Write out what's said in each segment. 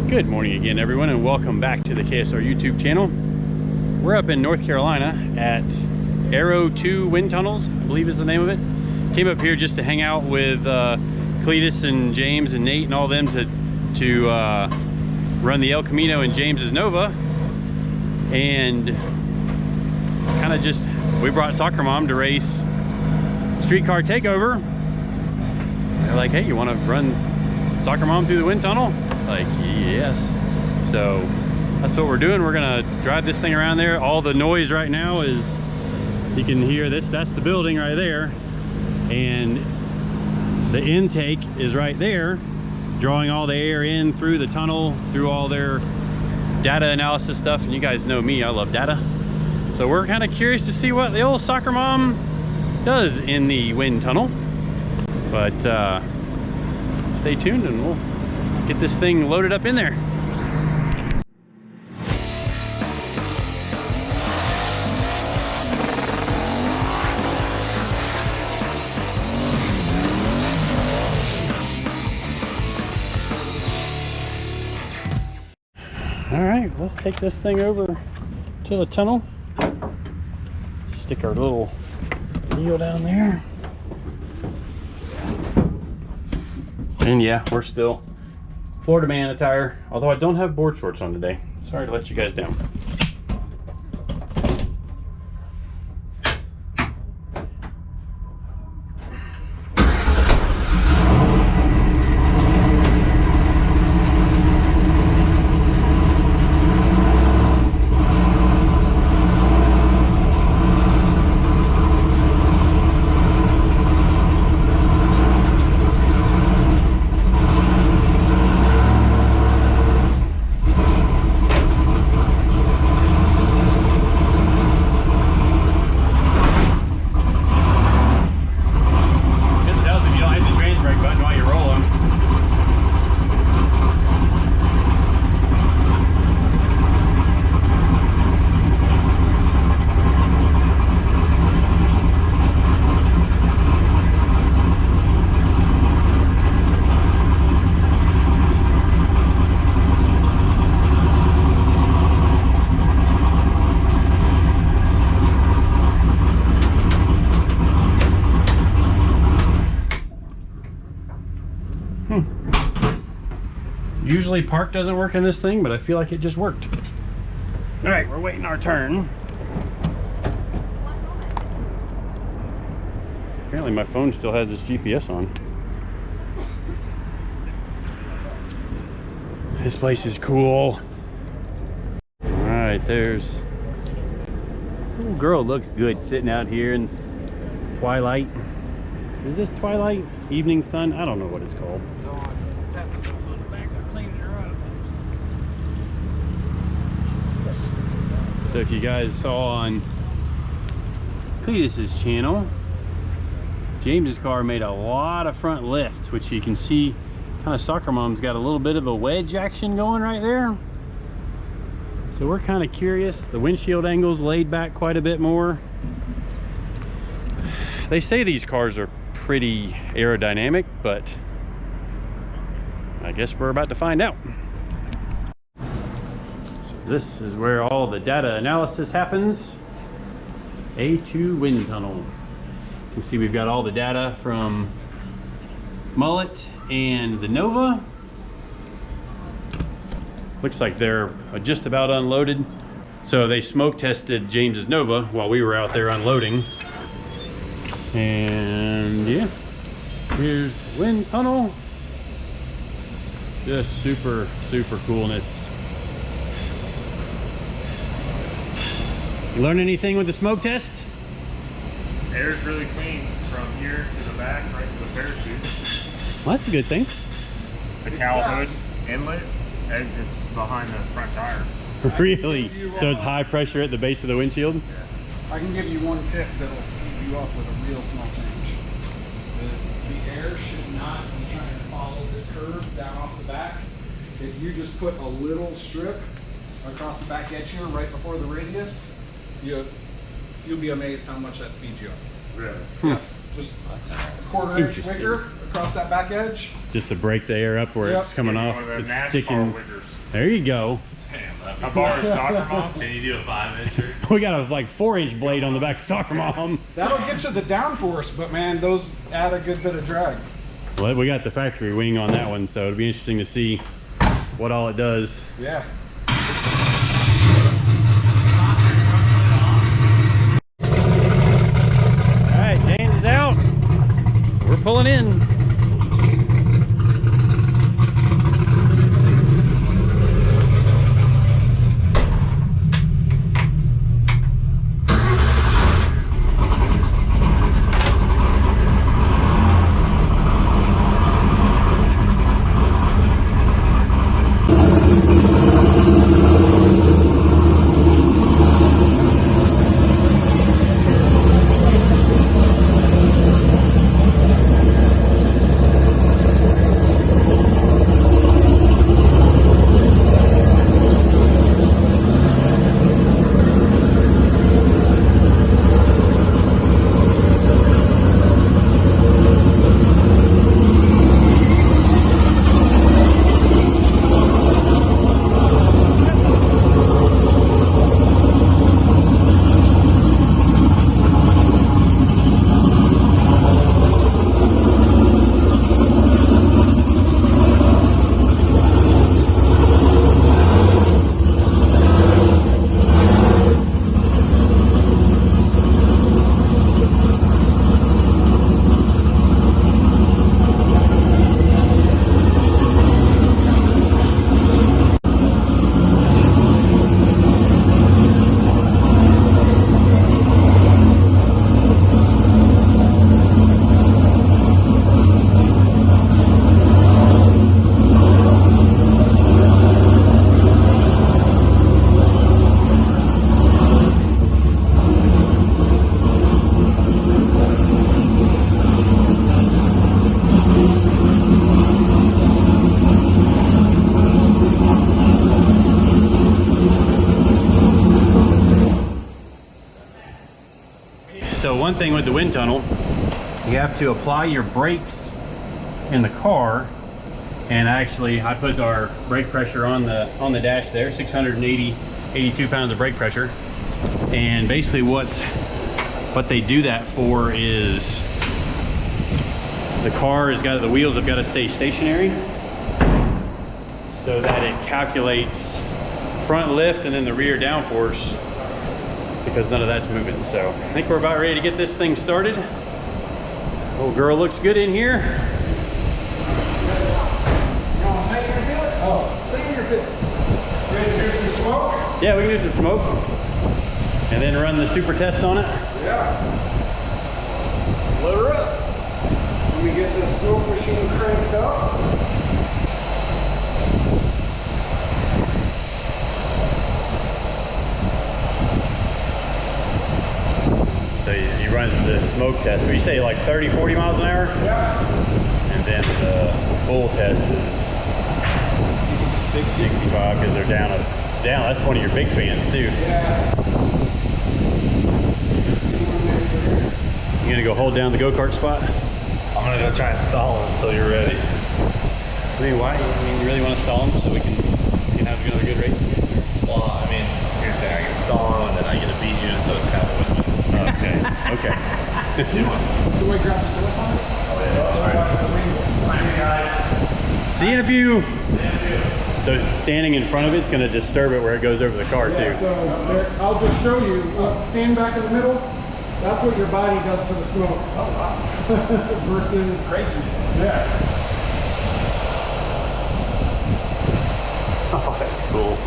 Good morning again, everyone, and welcome back to the KSR YouTube channel. We're up in North Carolina at Arrow 2 Wind Tunnels, I believe is the name of it. Came up here just to hang out with Cleetus and James and Nate and all them to run the El Camino and James's Nova. And kind of just, we brought SoccerMom to race Streetcar Takeover. They're like, hey, you want to run SoccerMom through the wind tunnel? Like, yes. So that's what we're doing. We're gonna drive this thing around there. All the noise right now is, you can hear this, that's the building right there. And the intake is right there, drawing all the air in through the tunnel, through all their data analysis stuff. And you guys know me, I love data. So we're kind of curious to see what the old SoccerMom does in the wind tunnel. But stay tuned and we'll get this thing loaded up in there. All right, let's take this thing over to the tunnel. Stick our little deal down there. And yeah, we're still Florida man attire, although I don't have board shorts on today. Sorry to let you guys down. Usually park doesn't work in this thing, but I feel like it just worked. All right, we're waiting our turn. Apparently my phone still has its GPS on. This place is cool. All right, there's little girl, looks good sitting out here in twilight. Is this twilight? Evening sun? I don't know what it's called. So if you guys saw on Cleetus's channel, James's car made a lot of front lift, which you can see kind of SoccerMom's got a little bit of a wedge action going right there. So we're kind of curious. The windshield angle's laid back quite a bit more. They say these cars are pretty aerodynamic, but I guess we're about to find out. This is where all the data analysis happens. A2 wind tunnel. You can see we've got all the data from Mullet and the Nova. Looks like they're just about unloaded. So they smoke tested James's Nova while we were out there unloading. And yeah, here's the wind tunnel. Just super, super coolness. You learn anything with the smoke test? Air's really clean from here to the back, right to the parachute. Well, that's a good thing. The cowl hood inlet exits behind the front tire. Really? So it's high pressure at the base of the windshield? Yeah. I can give you one tip that'll speed you up with a real small change. Is the air should not be trying to follow this curve down off the back. If you just put a little strip across the back edge here right before the radius, you'll be amazed how much that speeds you up. Really? Yeah. Just a quarter-inch wicker across that back edge. Just to break the air up where it's coming off. One of the It's NASCAR sticking. wiggers. There you go. I borrowed SoccerMom. Can you do a 5-incher? We got a like 4-inch blade on the back of SoccerMom. That'll get you the downforce, but man, those add a good bit of drag. Well, we got the factory wing on that one, so it'll be interesting to see what all it does. Yeah. All right, James is out. We're pulling in. So one thing with the wind tunnel, you have to apply your brakes in the car. And actually, I put our brake pressure on the dash there, 82 pounds of brake pressure. And basically what they do that for is the car has got, the wheels have got to stay stationary so that it calculates front lift and then the rear downforce, because none of that's moving. So I think we're about ready to get this thing started. Old girl looks good in here. Ready to do some smoke? Yeah, we can do some smoke. And then run the super test on it. Yeah. Load her up. Let me get this smoke machine cranked up. So he runs the smoke test. You say like 30, 40 miles an hour? Yeah. And then the full test is 65 because they're down. That's one of your big fans too. Yeah. You gonna go hold down the go-kart spot? I'm gonna go try and stall them until you're ready. I mean, why? I mean, you really want to stall them so we can have another good race? Well, I mean, here's the thing, I can stall them and then I get to beat you, so it's kind of a win-win. Okay, okay. Do one. So we grab the telephone? Oh yeah, alright. See you in a few. So standing in front of it's going to disturb it where it goes over the car Yeah, too. so there, I'll just show you. Stand back in the middle. That's what your body does to the smoke. Oh wow. Versus crazy. Yeah. Oh, that's cool.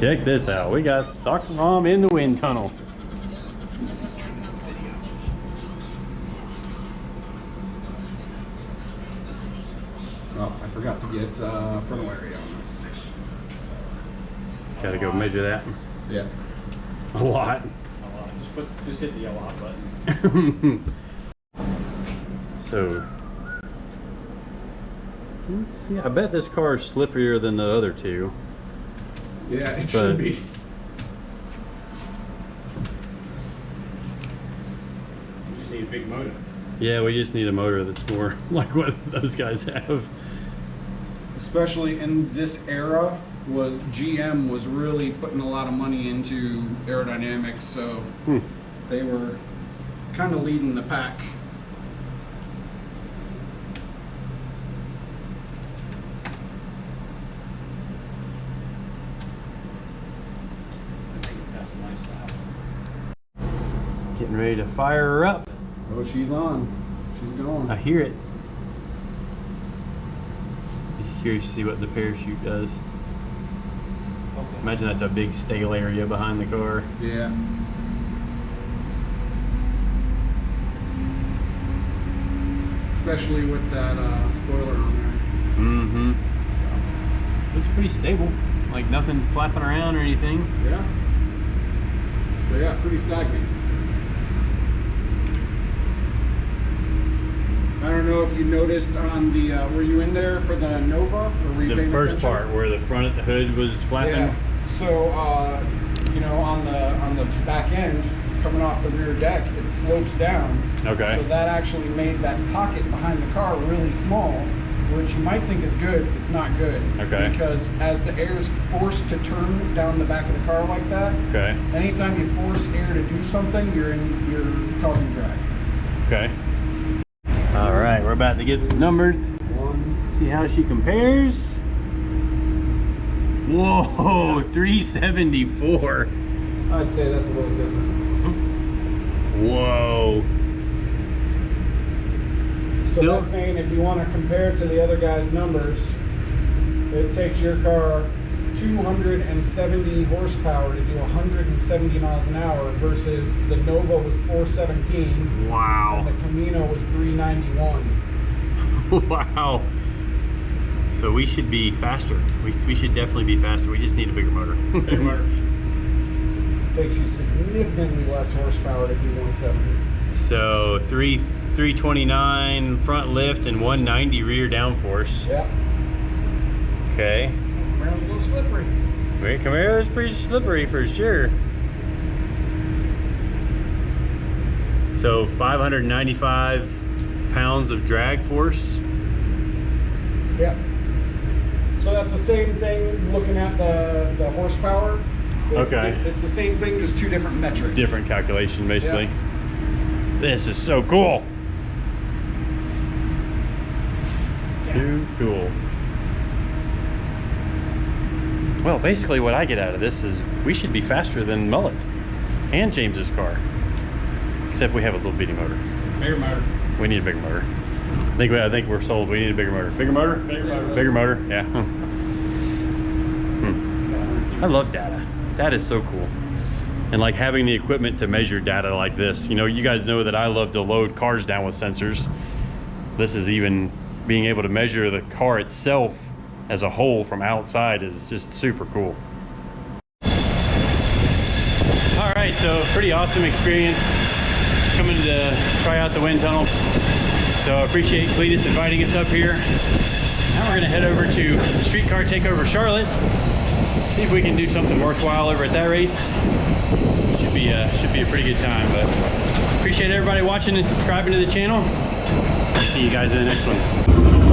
Check this out. We got SoccerMom in the wind tunnel. Oh, I forgot to get frontal area on this. Gotta go measure that. Yeah. A lot. Just hit the yellow hot button. So, let's see. I bet this car is slipperier than the other two. Yeah, it should be. You just need a big motor. Yeah, we just need a motor that's more like what those guys have. Especially in this era, GM was really putting a lot of money into aerodynamics, so they were kind of leading the pack. I think it's got some nice style. Getting ready to fire her up. Oh, she's on. She's going. I hear it. Curious to see what the parachute does. Okay. Imagine that's a big stale area behind the car. Yeah. Especially with that spoiler on Mm-hmm. Looks pretty stable. Like nothing flapping around or anything. there. Yeah. So yeah, pretty stagnant. I don't know if you noticed on the, were you in there for the Nova? Or were you The paying first attention? part where the front of the hood was flapping. Yeah. So, you know, on the back end, coming off the rear deck, it slopes down. Okay. So that actually made that pocket behind the car really small, which you might think is good. It's not good. Okay. Because as the air is forced to turn down the back of the car like that, Okay. anytime you force air to do something, you're causing drag. Okay. All right, we're about to get some numbers. See how she compares. Whoa, 374. I'd say that's a little different. Whoa. So Still- that's saying if you want to compare to the other guy's numbers, it takes your car 270 horsepower to do 170 miles an hour versus the Nova was 417 Wow. and the Camino was 391. Wow. So we should be faster. We should definitely be faster. We just need a bigger motor. Big motor. Takes you significantly less horsepower to do 170. So 329 front lift and 190 rear downforce. Yeah. Okay. Brown's a little slippery. Great, Camaro is pretty slippery for sure. So 595 pounds of drag force. Yeah. So that's the same thing looking at the horsepower. Okay. It's the same thing, just two different metrics. Different calculation, basically. Yeah. This is so cool. Too cool. Well, basically what I get out of this is we should be faster than Mullet and James's car. Except we have a little bitty motor. Bigger motor. We need a bigger motor. I think we're sold. We need a bigger motor. Bigger motor? Bigger motor. Bigger motor, yeah. I love data. That is so cool. And like having the equipment to measure data like this. You know, you guys know that I love to load cars down with sensors. This is even being able to measure the car itself as a whole from outside is just super cool. All right, so pretty awesome experience coming to try out the wind tunnel. So I appreciate Cleetus inviting us up here. Now we're gonna head over to Streetcar Takeover Charlotte. See if we can do something worthwhile over at that race. Should be a pretty good time. But appreciate everybody watching and subscribing to the channel. See you guys in the next one.